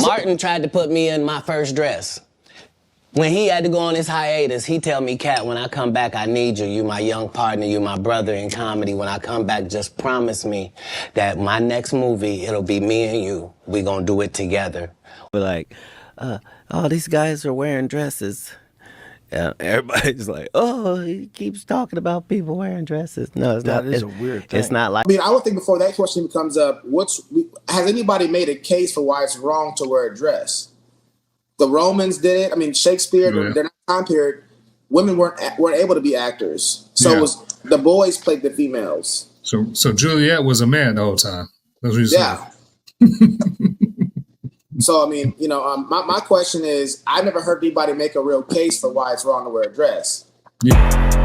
Martin tried to put me in my first dress. When he had to go on his hiatus, he tell me, Katt, when I come back, I need you. You my young partner, you my brother in comedy. When I come back, just promise me that my next movie, it'll be me and you. We gonna do it together. We're like, oh, these guys are wearing dresses. Everybody's like, oh, he keeps talking about people wearing dresses. No, it's not. That is a weird thing. It's not like. I mean, I would think before that question comes up, has anybody made a case for why it's wrong to wear a dress? The Romans did it. I mean, Shakespeare, their time period, women weren't able to be actors. So it was the boys played the females. So Juliet was a man the whole time. That's what you said. So, I mean, my question is, I've never heard anybody make a real case for why it's wrong to wear a dress. Yeah.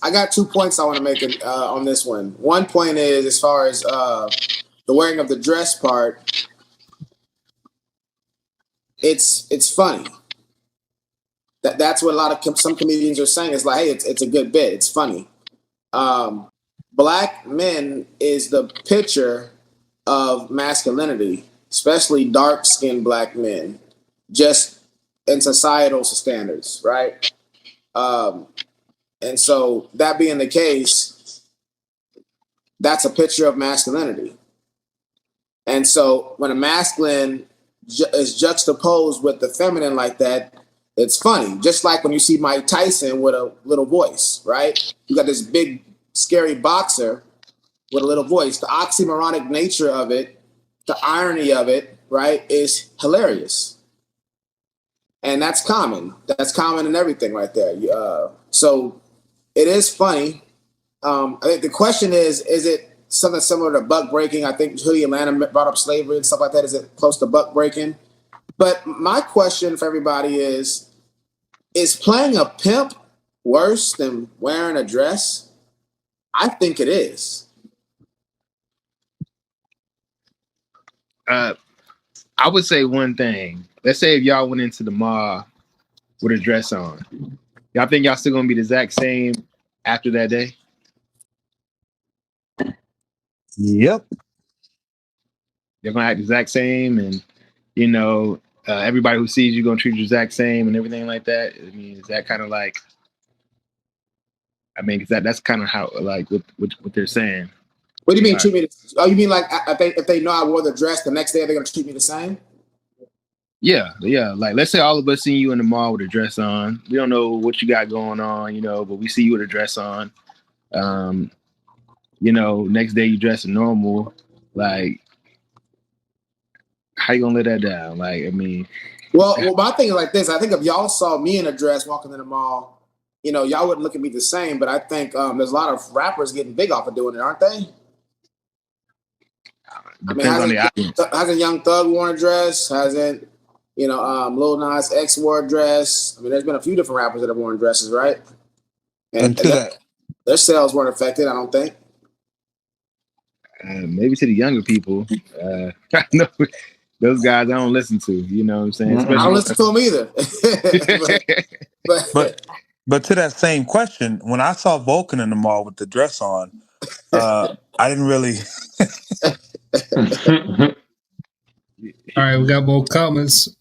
I got 2 points I want to make on this one. One point is as far as the wearing of the dress part. It's funny. That's what a lot of some comedians are saying. It's like, hey, it's a good bit. It's funny. Black men is the picture of masculinity, especially dark-skinned black men, just in societal standards, right? And so that being the case, that's a picture of masculinity. And so when a masculine is juxtaposed with the feminine like that, it's funny. Just like when you see Mike Tyson with a little voice, right? You got this big, scary boxer with a little voice. The oxymoronic nature of it, the irony of it, right, is hilarious. And that's common. That's common in everything right there. So it is funny. I think the question is it something similar to buck breaking? I think Hoodie Atlanta brought up slavery and stuff like that. Is it close to buck breaking? But my question for everybody is playing a pimp worse than wearing a dress? I think it is. I would say one thing. Let's say if y'all went into the mall with a dress on, y'all think y'all still gonna be the exact same after that day? Yep. You're gonna act the exact same, and everybody who sees you gonna treat you the exact same and everything like that. I mean, is that kind of like? I mean, that's kind of how like what they're saying. What do you mean treat me? You mean like if they know I wore the dress, the next day they're gonna treat me the same? Yeah. Like, let's say all of us see you in the mall with a dress on. We don't know what you got going on, but we see you with a dress on. Next day you dress normal. Like, how you gonna let that down? Like, I mean. Well, my thing is like this. I think if y'all saw me in a dress walking in the mall, y'all wouldn't look at me the same. But I think there's a lot of rappers getting big off of doing it, aren't they? Hasn't Young Thug worn a dress? Hasn't Lil Nas X wore a dress? I mean, there's been a few different rappers that have worn dresses, right? And their sales weren't affected, I don't think. Maybe to the younger people. I know those guys I don't listen to. You know what I'm saying? I don't listen to them either. but to that same question, when I saw Vulcan in the mall with the dress on, I didn't really. All right, we got more comments.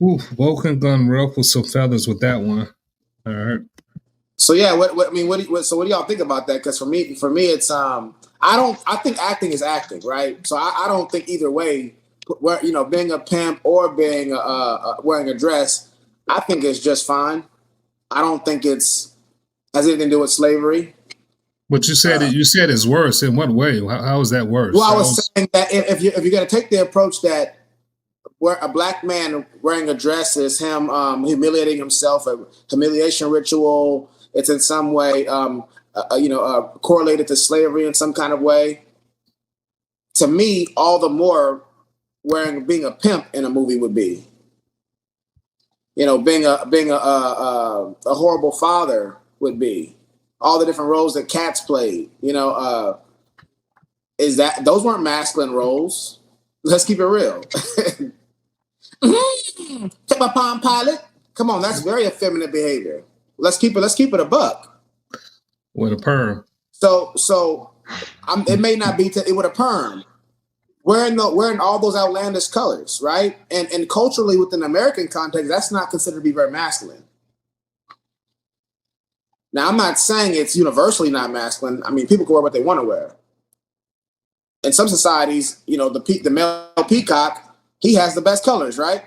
Ooh, Vulcan gonna ruffle some feathers with that one. All right. So yeah, what do y'all think about that? Because for me, it's I think acting is acting, right? So I don't think either way, being a pimp or being wearing a dress, I think it's just fine. I don't think has anything to do with slavery. But you said it's worse. In what way? How is that worse? Well, I was saying that if you're going to take the approach that where a black man wearing a dress is him humiliating himself, a humiliation ritual. It's in some way, correlated to slavery in some kind of way. To me, all the more being a pimp in a movie would be. Being a horrible father would be. All the different roles that Katt's played. Is that those weren't masculine roles? Let's keep it real. Take my Palm Pilot. Come on, that's very effeminate behavior. Let's keep it a buck. With a perm. So it may not be it with a perm. Wearing all those outlandish colors, right? And culturally within the American context, that's not considered to be very masculine. Now, I'm not saying it's universally not masculine. I mean, people can wear what they want to wear. In some societies, the male peacock, he has the best colors, right?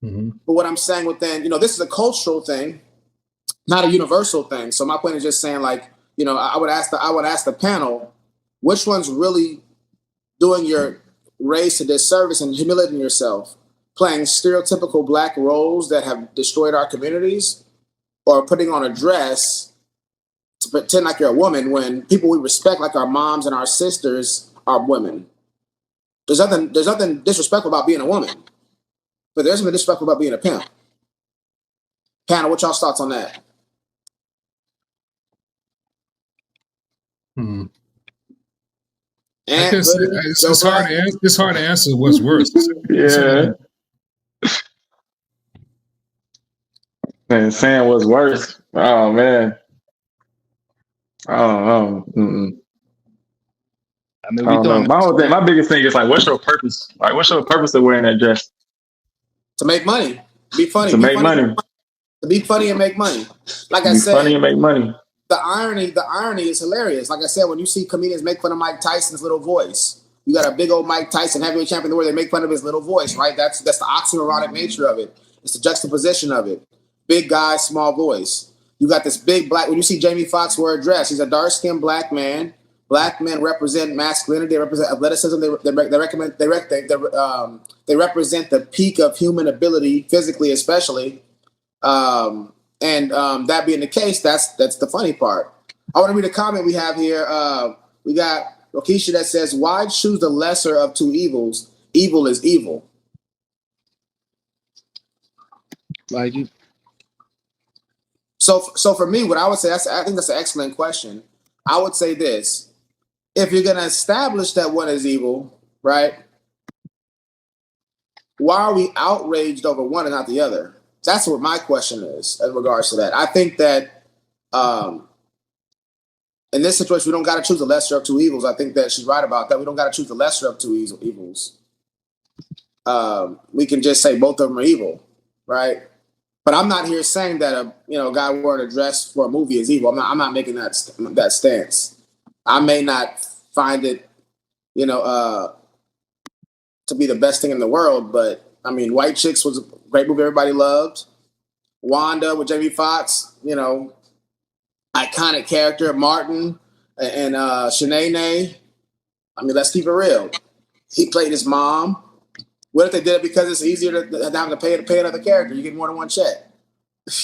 Mm-hmm. But what I'm saying within, this is a cultural thing, not a universal thing. So my point is just saying, like, I would ask the panel, which one's really doing your race a disservice and humiliating yourself, playing stereotypical black roles that have destroyed our communities, or putting on a dress to pretend like you're a woman when people we respect, like our moms and our sisters, are women. There's nothing disrespectful about being a woman, but there's something disrespectful about being a pimp. Panel, what y'all's thoughts on that? Hmm. And it's hard to answer what's worse. Yeah. Man, saying what's worse. Oh man. I don't know. Mm-mm. I mean, I don't know. My biggest thing is like, what's your purpose? Like, what's your purpose of wearing that dress? To make money, be funny, to make money, to be funny and make money. Like I said, funny and make money. The irony is hilarious. Like I said, when you see comedians make fun of Mike Tyson's little voice, you got a big old Mike Tyson heavyweight champion where they make fun of his little voice, right? That's the oxymoronic nature of it. It's the juxtaposition of it. Big guy, small voice. You got this big black. When you see Jamie Foxx wear a dress, he's a dark-skinned black man. Black men represent masculinity. They represent athleticism. They represent the peak of human ability, physically especially. That being the case, that's the funny part. I want to read a comment we have here. We got Rokisha that says, "Why choose the lesser of two evils? Evil is evil." Like you. So for me, what I would say, I think that's an excellent question. I would say this: if you're going to establish that one is evil, right? Why are we outraged over one and not the other? That's what my question is in regards to that. I think that in this situation, we don't got to choose the lesser of two evils. I think that she's right about that. We don't got to choose the lesser of two evils. We can just say both of them are evil, right? But I'm not here saying that a guy wearing a dress for a movie is evil. I'm not making that stance. I may not find it, to be the best thing in the world, but I mean, White Chicks was a great movie everybody loved. Wanda with Jamie Foxx, iconic character. Martin and Shanae. I mean, let's keep it real. He played his mom. What if they did it because it's easier to have to pay another character? You get more than one check.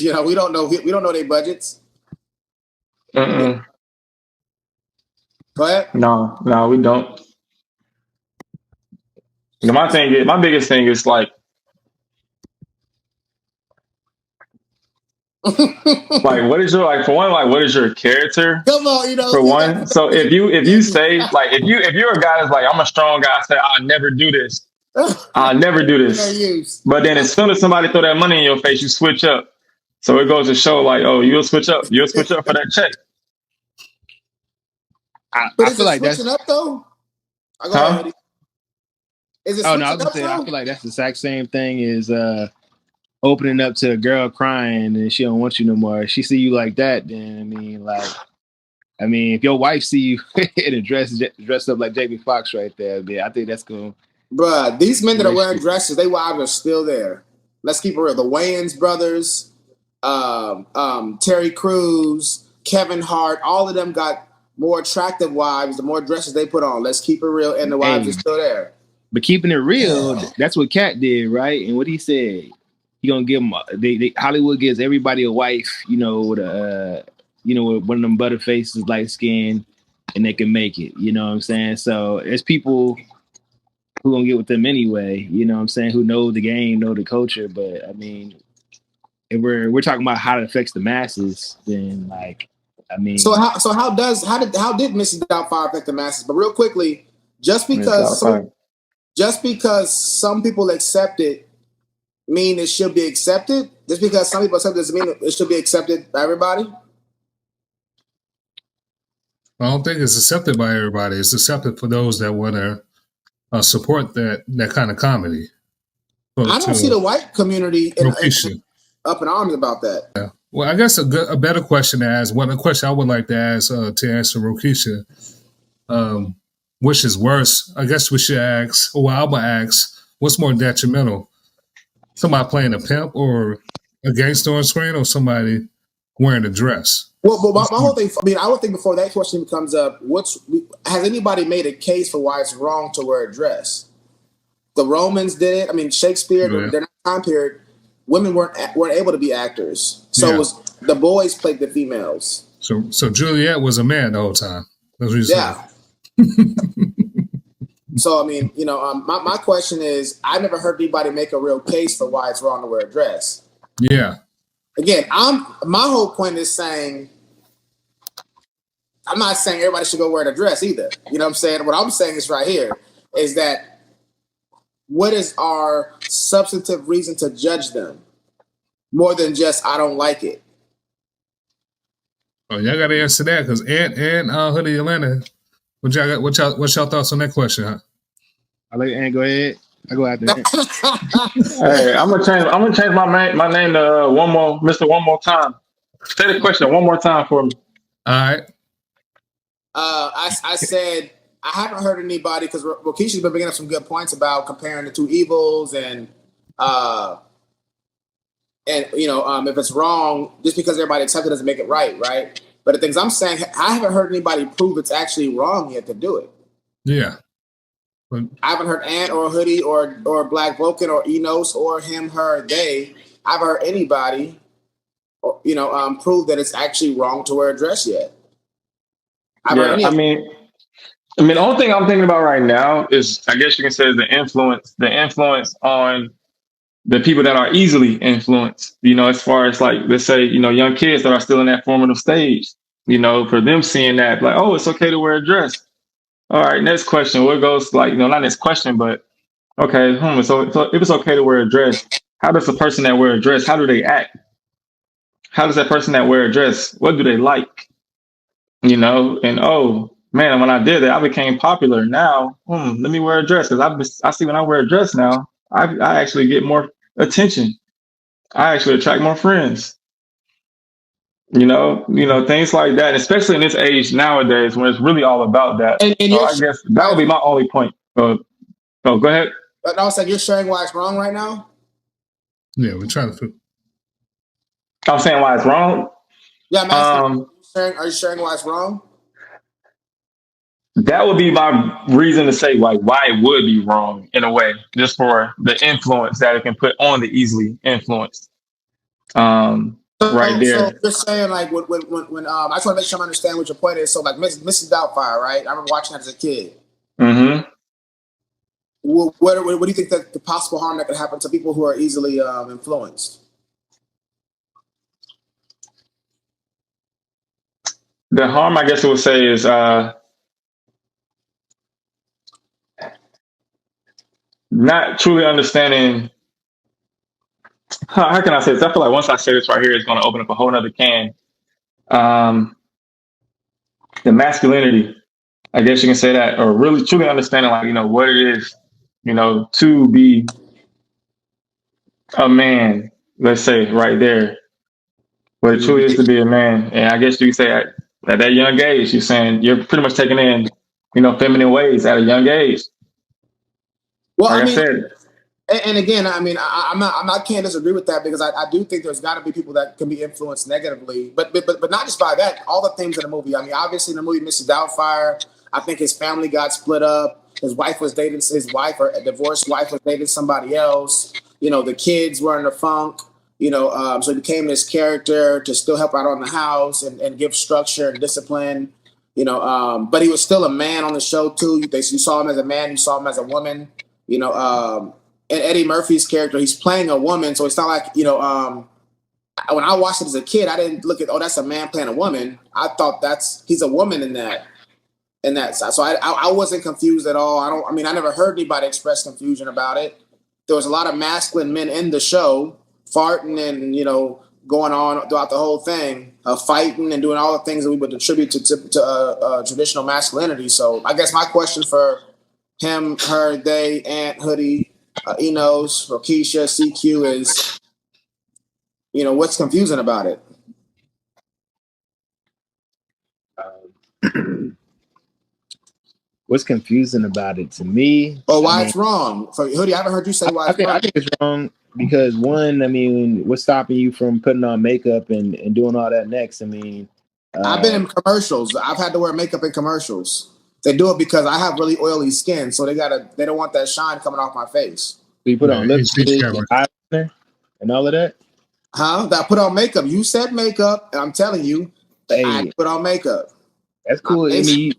We don't know their budgets. Mm-mm. Go ahead. No, we don't. My biggest thing is like what is your character? Come on, for one. So if you say like if you're a guy that's like, I'm a strong guy, I say I'll never do this. I'll never do this. But then as soon as somebody throw that money in your face, you switch up. So it goes to show like, oh, you'll switch up for that check. I feel like that's up though. Is it? Oh no, I was gonna say, I feel like that's the exact same thing as opening up to a girl crying and she don't want you no more. If she see you like that, then if your wife see you in a dressed up like Jamie Foxx right there, man, I think that's cool. Bruh, these men that are wearing dresses, they wives are still there. Let's keep it real. The Wayans brothers, Terry Crews, Kevin Hart, all of them got more attractive wives the more dresses they put on. Let's keep it real, and the wives are still there. But keeping it real, that's what Katt did, right? And what he said, he gonna give them. Hollywood gives everybody a wife, with with one of them butter faces, light skin, and they can make it. You know what I'm saying? So there's people who gonna get with them anyway. You know what I'm saying? Who know the game, know the culture. But I mean, if we're talking about how it affects the masses, then So how did Mrs. Doubtfire affect the masses? But real quickly, just because some people accept it mean it should be accepted? Just because some people accept it doesn't mean it should be accepted by everybody? I don't think it's accepted by everybody. It's accepted for those that want to support that kind of comedy. I don't see the white community up in arms about that. Yeah. Well, I guess a better question to ask, a question I would like to ask to answer Rokisha, which is worse? I guess we should ask, or I would ask, what's more detrimental? Somebody playing a pimp or a gangster on screen, or somebody wearing a dress? Well, my whole thing, I would think before that question comes up, has anybody made a case for why it's wrong to wear a dress? The Romans did it. Shakespeare, during that time period, women weren't able to be actors. So it was the boys played the females. So Juliet was a man the whole time. That's what you said. So, my question is, I've never heard anybody make a real case for why it's wrong to wear a dress. Yeah. Again, my whole point is saying, I'm not saying everybody should go wear a dress either. You know what I'm saying? What I'm saying is right here is that what is our substantive reason to judge them more than just, I don't like it? Oh, y'all got to answer that, because and Hoodie Atlanta, what's y'all thoughts on that question, huh? I'll let Ant go ahead. I go after Ant. Hey, I'm gonna change my name to one more time. Say the question one more time for me. All right. I said I haven't heard anybody, because Rokisha's been bringing up some good points about comparing the two evils and if it's wrong, just because everybody accepts it doesn't make it right? But the things I'm saying, I haven't heard anybody prove it's actually wrong yet to do it. Yeah. I haven't heard Ant or Hoodie or Black Vulcan or Enos or him, her, they. I haven't heard anybody, prove that it's actually wrong to wear a dress yet. The only thing I'm thinking about right now is, I guess you can say, the influence on the people that are easily influenced. As far as let's say, young kids that are still in that formative stage. For them seeing that, like, oh, it's okay to wear a dress. All right, next question. What goes not next question, but okay. So if it's okay to wear a dress, how does the person that wear a dress, how do they act? How does that person that wear a dress, what do they like? And oh man, when I did that, I became popular. Now, let me wear a dress, because I see when I wear a dress now, I actually get more attention. I actually attract more friends. Things like that, especially in this age nowadays when it's really all about that. And so I guess that would be my only point. Go ahead. But also, you're sharing why it's wrong right now? Yeah, we're trying to. I'm saying why it's wrong? Yeah, I'm asking, are you sharing why it's wrong? That would be my reason to say why it would be wrong, in a way, just for the influence that it can put on the easily influenced. Right there. So you're saying, when I just want to make sure I understand what your point is. So Mrs. Doubtfire, right? I remember watching that as a kid. Mm-hmm. What do you think that the possible harm that could happen to people who are easily influenced? The harm, I guess I would say, is not truly understanding. How can I say this? I feel like once I say this right here, it's going to open up a whole nother can. The masculinity, I guess you can say that, or really truly understanding, what it is, to be a man. Let's say right there, what it truly is to be a man. And I guess you can say at that young age, you're saying you're pretty much taking in, feminine ways at a young age. Well, like I said. And again, I can't disagree with that, because I do think there's got to be people that can be influenced negatively, but not just by that. All the things in the movie. Obviously in the movie Mrs. Doubtfire, I think his family got split up. His wife was dating his wife, or a divorced wife was dating somebody else. The kids were in the funk. So he became this character to still help out on the house and give structure and discipline. But he was still a man on the show too. You saw him as a man, you saw him as a woman. And Eddie Murphy's character, he's playing a woman, so it's not like when I watched it as a kid, I didn't look at that's a man playing a woman. I thought he's a woman in that side. So I wasn't confused at all. I never heard anybody express confusion about it. There was a lot of masculine men in the show, farting and going on throughout the whole thing, fighting and doing all the things that we would attribute to traditional masculinity. So I guess my question for him, her, they, Aunt, Hoodie, Enos, Rokisha, CQ is, what's confusing about it? What's confusing about it to me? Or why it's wrong? For Hoodie, I haven't heard you say why it's wrong. I think it's wrong because one, what's stopping you from putting on makeup and doing all that next? I've been in commercials. I've had to wear makeup in commercials. They do it because I have really oily skin, so they don't want that shine coming off my face. So you put on lipstick and eyeliner and all of that? Huh? That I put on makeup. You said makeup, and I'm telling you, I put on makeup. That's cool.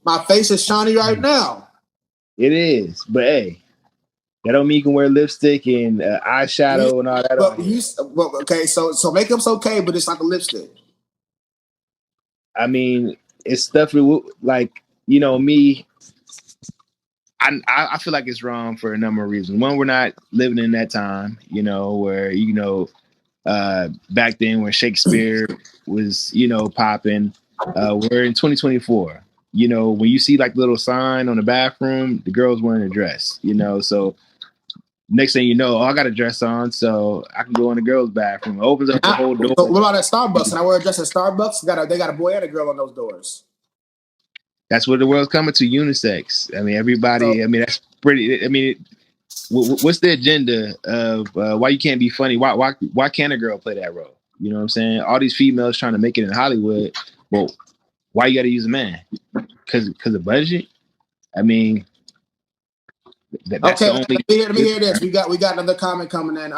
My face is shiny right now. It is, but hey, that don't mean you can wear lipstick and eyeshadow and all that. Okay, so makeup's okay, but it's like a lipstick. It's stuff like me. I feel like it's wrong for a number of reasons. One, we're not living in that time, where back then when Shakespeare was popping. We're in 2024. When you see like the little sign on the bathroom, the girl's wearing a dress. So next thing you know, I got a dress on, so I can go in the girl's bathroom. It opens up the whole door. So what about at Starbucks? Can I wear a dress at Starbucks? They got a boy and a girl on those doors. That's what the world's coming to, unisex. Everybody. That's pretty. What's the agenda of why you can't be funny? Why can't a girl play that role? You know what I'm saying? All these females trying to make it in Hollywood. Well, why you got to use a man? Because of budget? That's okay, the only. let me hear this. We got another comment coming in.